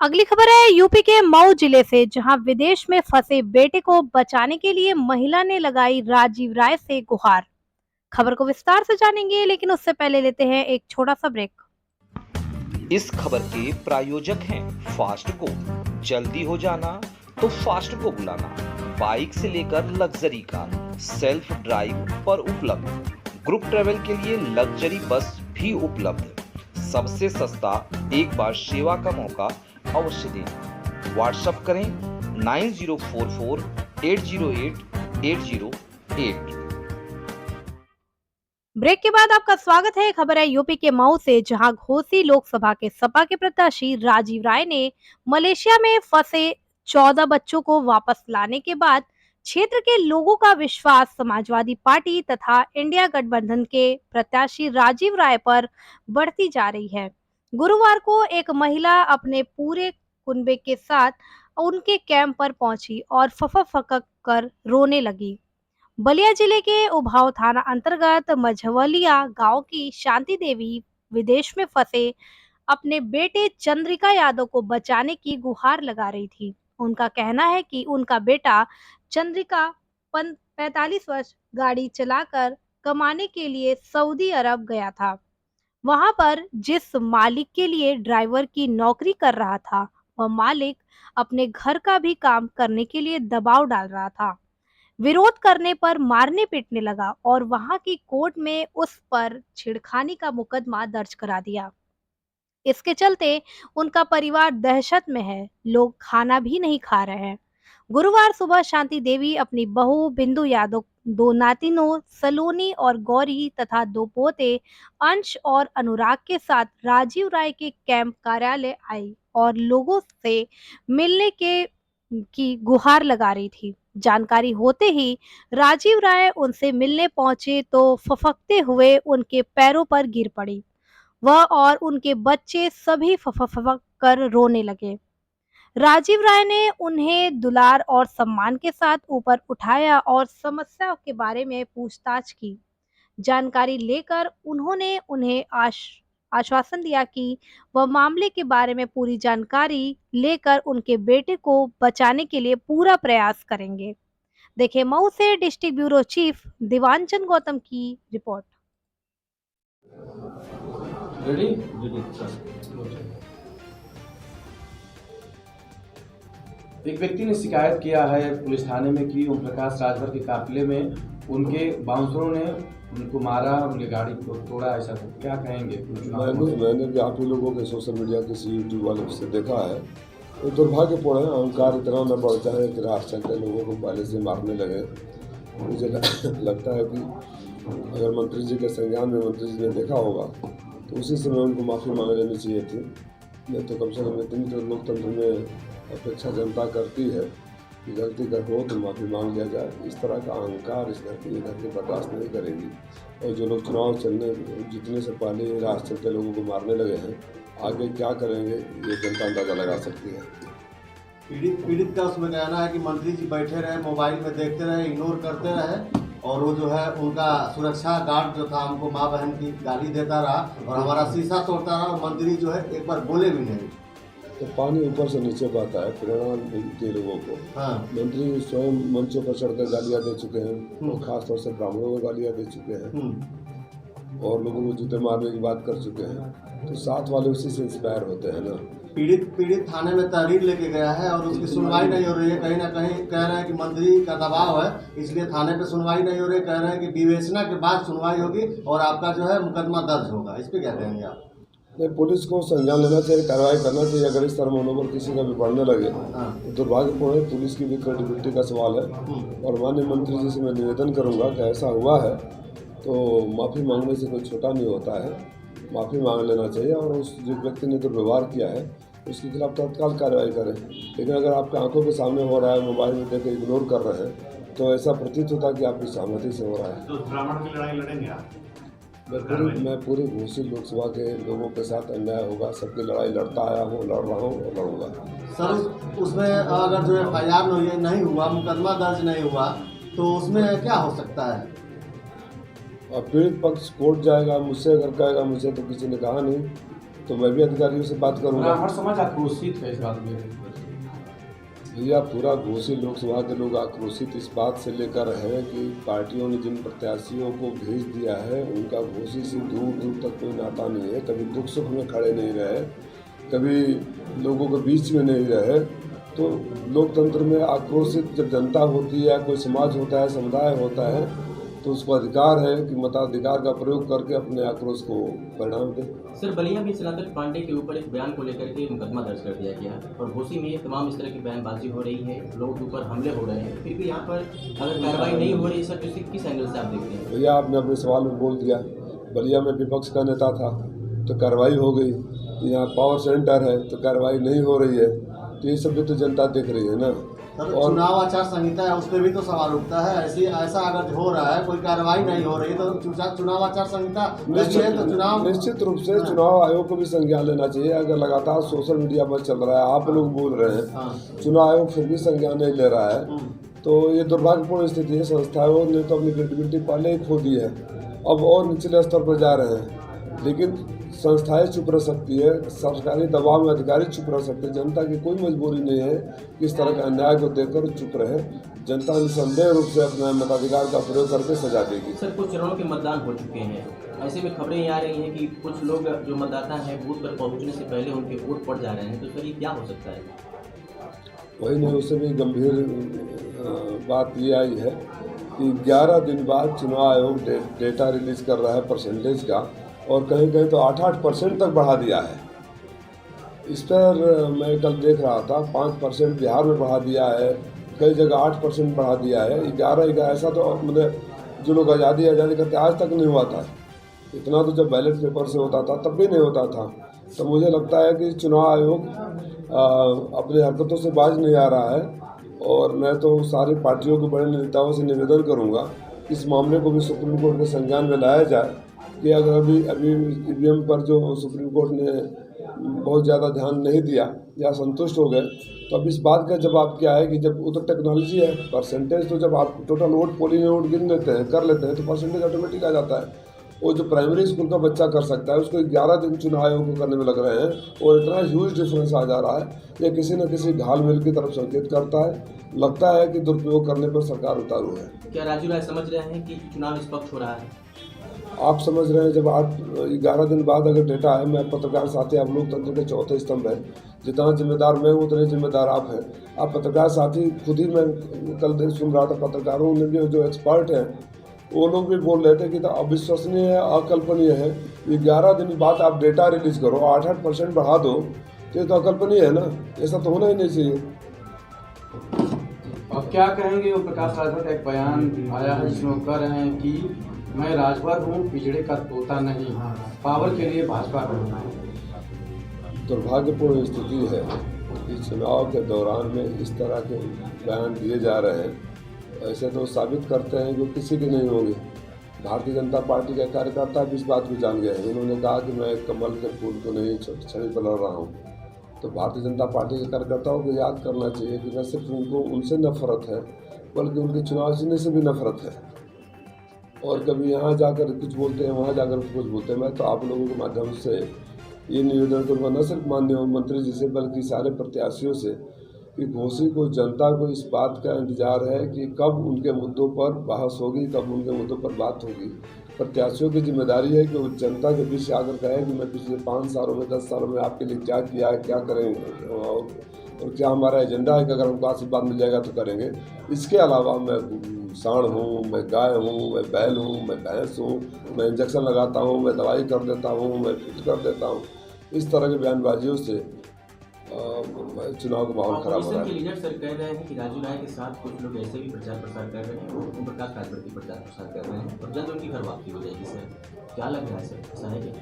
अगली खबर है यूपी के मऊ जिले से, जहां विदेश में फंसे बेटे को बचाने के लिए महिला ने लगाई राजीव राय से गुहार। खबर को विस्तार से जानेंगे, लेकिन उससे पहले लेते हैं एक छोटा सा ब्रेक। इस खबर के प्रायोजक हैं फास्ट को। जल्दी हो जाना तो फास्ट को बुलाना। बाइक से लेकर लग्जरी कार सेल्फ ड्राइव पर उपलब्ध। ग्रुप ट्रेवल के लिए लग्जरी बस भी उपलब्ध। सबसे सस्ता एक बार सेवा का मौका अवश्य दें। व्हाट्सएप करें 9044808808। ब्रेक के बाद आपका स्वागत है। खबर है यूपी के मऊ से, जहां घोसी लोकसभा के सपा के प्रत्याशी राजीव राय ने मलेशिया में फंसे 14 बच्चों को वापस लाने के बाद क्षेत्र के लोगों का विश्वास समाजवादी पार्टी तथा इंडिया गठबंधन के प्रत्याशी राजीव राय पर बढ़ती जा रही है। गुरुवार को एक महिला अपने पूरे कुनबे के साथ उनके कैंप पर पहुंची और फफक कर रोने लगी। बलिया जिले के उभाव थाना अंतर्गत मझवलिया गांव की शांति देवी विदेश में फंसे अपने बेटे चंद्रिका यादव को बचाने की गुहार लगा रही थी। उनका कहना है कि उनका बेटा चंद्रिका 45 वर्ष गाड़ी चलाकर कमाने के लिए सऊदी अरब गया था। वहां पर जिस मालिक के लिए ड्राइवर की नौकरी कर रहा था, वह मालिक अपने घर का भी काम करने के लिए दबाव डाल रहा था। विरोध करने पर मारने पीटने लगा और वहां की कोर्ट में उस पर छेड़खानी का मुकदमा दर्ज करा दिया। इसके चलते उनका परिवार दहशत में है। लोग खाना भी नहीं खा रहे हैं। गुरुवार सुबह शांति देवी अपनी बहू बिंदु यादव, दो नातिनों सलोनी और गौरी तथा दो पोते अंश और अनुराग के साथ राजीव राय के कैंप कार्यालय आई और लोगों से मिलने के की गुहार लगा रही थी। जानकारी होते ही राजीव राय उनसे मिलने पहुंचे तो फफकते हुए उनके पैरों पर गिर पड़ी। वह और उनके बच्चे सभी फफक कर रोने लगे। राजीव राय ने उन्हें दुलार और सम्मान के साथ ऊपर उठाया और समस्या के बारे में पूछताछ की। जानकारी लेकर उन्होंने उन्हें आश्वासन दिया कि वह मामले के बारे में पूरी जानकारी लेकर उनके बेटे को बचाने के लिए पूरा प्रयास करेंगे। देखिए मऊ से डिस्ट्रिक्ट ब्यूरो चीफ दिवानचंद गौतम की रिपोर्ट। रेडी। एक व्यक्ति ने शिकायत किया है पुलिस थाने में कि ओम प्रकाश राजभर के काफिले में उनके बाउंसरों ने उनको मारा, उनकी गाड़ी को तोड़ा, ऐसा क्या कहेंगे? मैंने भी आप ही लोगों के सोशल मीडिया किसी यूट्यूब वाले से देखा है। तो दुर्भाग्यपूर्ण है, अहंकार इतना न बढ़ता है कि राष्ट्र चलते लोगों को पहले से मारने लगे। मुझे लगता है कि अगर मंत्री जी के संज्ञान में मंत्री जी ने देखा होगा तो उसी समय उनको माफ़ी मांग लेनी चाहिए थी। नहीं तो कम से कम इतनी तो लोकतंत्र में अपेक्षा जनता करती है कि गलती कर हो तो माफ़ी मांग लिया जाए। इस तरह का अहंकार इस धरती बर्दाश्त नहीं करेगी। और जो लोग चुनाव जीतने से पहले राष्ट्र चलते लोगों को मारने लगे हैं, आगे क्या करेंगे ये जनता अंदाजा लगा सकती है। पीड़ित का उसमें कहना है कि मंत्री जी बैठे रहे, मोबाइल में देखते रहे, इग्नोर करते रहे और वो जो है उनका सुरक्षा गार्ड जो था हमको माँ बहन की गाली देता रहा और हमारा शीशा तोड़ता रहा और मंत्री जो है एक बार बोले भी नहीं। तो पानी ऊपर से नीचे पाता है, प्रेरणा मिलती है लोगों को। हाँ। मंत्री स्वयं मंचों पर चढ़कर गालियाँ दे चुके हैं और खासतौर से ब्राह्मणों को गालियाँ दे चुके हैं और लोगों को जूते मारने की बात कर चुके हैं। तो साथ वाले उसी से इंस्पायर होते हैं ना। पीड़ित थाने में तहरीर लेके गया है और उसकी सुनवाई नहीं हो रही है। कहीं ना कहीं कह रहे हैं कि मंत्री का दबाव है, इसलिए थाने पे सुनवाई नहीं हो रही। कह रहे हैं कि विवेचना के बाद सुनवाई होगी और आपका जो है मुकदमा दर्ज होगा। इस पे क्या कहेंगे आप? नहीं, पुलिस को संज्ञान लेना चाहिए, कार्रवाई करना चाहिए। अगर इस तरह मनोबल किसी का भी बढ़ने लगे तो दुर्भाग्यपूर्ण है। पुलिस की भी क्रेडिबिलिटी का सवाल है। और माननीय मंत्री जी से मैं निवेदन करूँगा कि ऐसा हुआ है तो माफ़ी मांगने से कोई छोटा नहीं होता है। माफ़ी मांग लेना चाहिए और उस जो व्यक्ति ने दुर्व्यवहार किया है उसके खिलाफ तत्काल कार्रवाई करें। लेकिन अगर आपके आंखों के सामने हो रहा है, मोबाइल में देकर इग्नोर कर रहे हैं, तो ऐसा प्रतीत होता है कि आपकी सहमति से हो रहा है। तो ब्राह्मण की लड़ाई लड़ेंगे आप? मैं पूरी घोसी लोकसभा के लोगों के साथ अन्याय होगा, सबकी लड़ाई लड़ता आया हूँ, लड़ रहा हूँ और लड़ूंगा। सर उसमें अगर जो FIR नहीं हुआ, मुकदमा दर्ज नहीं हुआ तो उसमें क्या हो सकता है? और पीड़ित पक्ष कोर्ट जाएगा, मुझसे अगर कहेगा, मुझे तो किसी ने कहा नहीं। तो मैं भी अधिकारियों से बात करूँगा। हर समाज आक्रोशित है इस बात में। भैया पूरा घोसी लोकसभा के लोग आक्रोशित इस बात से लेकर हैं कि पार्टियों ने जिन प्रत्याशियों को भेज दिया है उनका घोसी से दूर दूर तक कोई नाता नहीं है। कभी दुख सुख में खड़े नहीं रहे, कभी लोगों के बीच में नहीं रहे। तो लोकतंत्र में आक्रोशित जब जनता होती है, कोई समाज होता है, समुदाय होता है, तो उसको अधिकार है कि मताधिकार का प्रयोग करके अपने आक्रोश को परिणाम दे। सर, बलिया में सनातन पांडे के ऊपर एक बयान को लेकर के मुकदमा दर्ज कर दिया गया और घोसी में तमाम इस तरह की बयानबाजी हो रही है, लोगों के ऊपर हमले हो रहे हैं, फिर भी यहाँ पर अगर कार्रवाई नहीं हो रही सर, तो इसे किस एंगल से आप देखते हैं? भैया आपने अपने सवाल में बोल दिया, बलिया में विपक्ष का नेता था तो कार्रवाई हो गई, यहाँ पावर सेंटर है तो कार्रवाई नहीं हो रही है। तो ये सब भी तो जनता देख रही है ना। सर, और चुनाव आचार संहिता है, उस पर भी तो सवाल उठता है। ऐसा अगर हो रहा है, कोई कार्रवाई नहीं हो रही, तो चुनाव आचार संहिता लगी है तो चुनाव निश्चित रूप से चुनाव आयोग को भी संज्ञान लेना चाहिए। अगर लगातार सोशल मीडिया पर चल रहा है, आप लोग बोल रहे हैं, चुनाव आयोग फिर भी संज्ञान नहीं ले रहा है, तो ये दुर्भाग्यपूर्ण स्थिति है। संस्थाओं ने तो अपनी क्रेडिबिलिटी पहले ही खो दी है, अब और निचले स्तर पर जा रहे हैं। लेकिन संस्थाएं चुप रह सकती है, सरकारी दबाव में अधिकारी चुप रह सकते हैं। जनता की कोई मजबूरी नहीं है कि इस तरह के अन्याय को देखकर चुप रहे। जनता निसंदेह रूप से अपने मताधिकार का प्रयोग करके सजा देगी। सर, कुछ चरणों के मतदान हो चुके हैं, ऐसे में खबरें ये आ रही हैं कि कुछ लोग जो मतदाता हैं बूथ पर पहुँचने से पहले उनके वोट पड़ जा रहे हैं, तो सर ये क्या हो सकता है? वही नहीं, उससे भी गंभीर बात ये आई है कि 11 दिन बाद चुनाव आयोग डेटा रिलीज कर रहा है परसेंटेज का, और कहीं कहीं तो 8% तक बढ़ा दिया है। इस पर मैं कल देख रहा था 5% बिहार में बढ़ा दिया है, कई जगह 8% बढ़ा दिया है। 11 ऐसा तो मतलब जो लोग आज़ादी करते आज तक नहीं हुआ था। इतना तो जब बैलेट पेपर से होता था तब भी नहीं होता था। तो मुझे लगता है कि चुनाव आयोग अपनी हरकतों से बाज नहीं आ रहा है, और मैं तो सारी पार्टियों के बड़े नेताओं से निवेदन करूंगा इस मामले को भी सुप्रीम कोर्ट के संज्ञान में लाया जाए कि अगर अभी ईवीएम पर जो सुप्रीम कोर्ट ने बहुत ज़्यादा ध्यान नहीं दिया या संतुष्ट हो गए, तो अब इस बात का जवाब क्या है कि जब वो तो टेक्नोलॉजी है, परसेंटेज तो जब आप टोटल वोट पोलिंग वोट गिन लेते हैं कर लेते हैं तो परसेंटेज ऑटोमेटिक आ जाता है। वो जो प्राइमरी स्कूल का बच्चा कर सकता है उसको 11 दिन चुनाव आयोग को करने में लग रहे हैं, और इतना ह्यूज डिफरेंस आ जा रहा है। ये किसी न किसी घालमेल की तरफ संकेत करता है। लगता है कि दुरुपयोग करने पर सरकार उतारू है। क्या राजू राय समझ रहे हैं कि चुनाव निष्पक्ष हो रहा है? आप समझ रहे हैं, जब आप 11 दिन बाद अगर डेटा है, मैं पत्रकार साथी, आप लोकतंत्र के चौथे स्तंभ है, जितना जिम्मेदार मैं हूँ उतने जिम्मेदार आप हैं। आप पत्रकार साथी खुद ही, मैं कल दिन सुन रहा था पत्रकारों ने भी जो एक्सपर्ट हैं वो लोग भी बोल रहे थे कि तो अविश्वसनीय है, अकल्पनीय है। ये 11 दिन बाद आप डेटा रिलीज करो, 8% बढ़ा दो, तो ये तो अकल्पनीय है ना, ऐसा तो होना ही नहीं चाहिए। अब क्या कहेंगे, वो प्रकाश राजभर का एक बयान आया है जिसमें वो कह रहे हैं कि मैं राजभर हूँ, पिछड़े का तोता नहीं, पावर के लिए भाजपा करना है। दुर्भाग्यपूर्ण स्थिति है कि चुनाव के दौरान में इस तरह के बयान दिए जा रहे हैं। ऐसे तो साबित करते हैं जो किसी के नहीं होंगे। भारतीय जनता पार्टी के कार्यकर्ता भी इस बात को जान गए हैं। उन्होंने कहा कि मैं कमल के फूल को नहीं छड़ी पर लड़ रहा हूँ। तो भारतीय जनता पार्टी के कार्यकर्ताओं को याद करना चाहिए कि न सिर्फ उनको उनसे नफरत है, बल्कि उनके चुनाव जीतने से भी नफरत है। और कभी यहाँ जाकर कुछ बोलते हैं, वहाँ जाकर कुछ बोलते हैं। मैं तो आप लोगों के माध्यम से ये निवेदन करूँगा, न सिर्फ माननीय मंत्री जी से बल्कि सारे प्रत्याशियों से, कि घोसी को, जनता को इस बात का इंतजार है कि कब उनके मुद्दों पर बहस होगी, कब उनके मुद्दों पर बात होगी। प्रत्याशियों की जिम्मेदारी है कि वो जनता के बीच आकर कहें कि मैं पिछले 5 सालों में 10 सालों में आपके लिए क्या किया है, क्या करेंगे, और क्या हमारा एजेंडा है कि अगर हमको आशीर्वाद मिल जाएगा तो करेंगे। इसके अलावा मैं सांड हूँ, मैं गाय हूँ, मैं बैल हूँ, मैं भैंस हूँ, मैं इंजेक्शन लगाता हूँ, मैं दवाई कर देता हूँ, मैं फिट कर देता हूँ, इस तरह की बयानबाजियों से चुनाव का माहौल खराब हो रहा है। लीडर सर कह रहे हैं कि राजू राय के साथ कुछ लोग ऐसे भी प्रचार प्रसार कर रहे हैं, ओम प्रकाश राजभर की प्रचार प्रसार कर रहे हैं और जल्द उनकी घर वापसी हो जाएगी। सर क्या लग रहा है सर, ऐसा है क्या?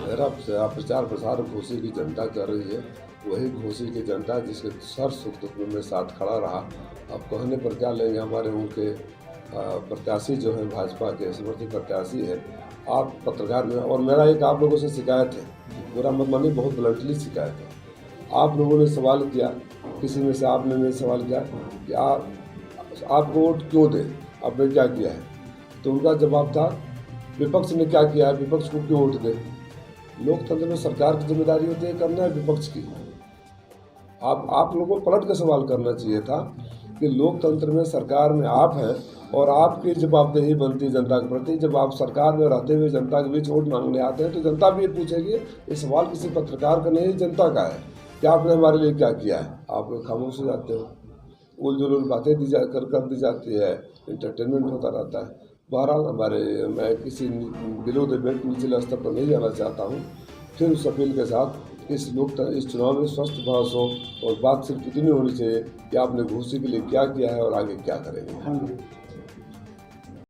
मेरा प्रचार प्रसार घोसी की जनता कर रही है, वही घोसी की जनता जिसके सर सुख दुख में साथ खड़ा रहा। अब कहने पर क्या लेंगे, हमारे उनके प्रत्याशी जो है भाजपा के समर्थित प्रत्याशी है। आप पत्रकार में, और मेरा एक आप लोगों से शिकायत है, मेरा मत मानिए, बहुत ब्लंटली शिकायत है। आप लोगों ने सवाल किया, किसी में से आपने नहीं सवाल किया कि आप वोट क्यों दें, आपने क्या किया है, तो उनका जवाब था विपक्ष ने क्या किया है, विपक्ष को क्यों वोट दें। लोकतंत्र में सरकार की जिम्मेदारी होती है करना है विपक्ष की। आप लोगों को पलट कर सवाल करना चाहिए था कि लोकतंत्र में सरकार में आप हैं और आपकी जवाबदेही बनती है जनता के प्रति। जब आप सरकार में रहते हुए जनता के बीच वोट मांगने आते हैं तो जनता भी ये पूछेगी, ये सवाल किसी पत्रकार का नहीं, जनता का है कि आपने हमारे लिए क्या किया है। आप लोग खामोश हो जाते हो, उलझुल बातें कर दी जाती है, इंटरटेनमेंट होता रहता है। बहरहाल मैं किसी बिलो डिबेट निचले स्तर पर नहीं जाना चाहता हूँ। फिर उस अपील के साथ इस चुनाव में स्वस्थ बहस हो और बात सिर्फ इतनी होनी चाहिए कि आपने घोषी के लिए क्या किया है और आगे क्या करेंगे।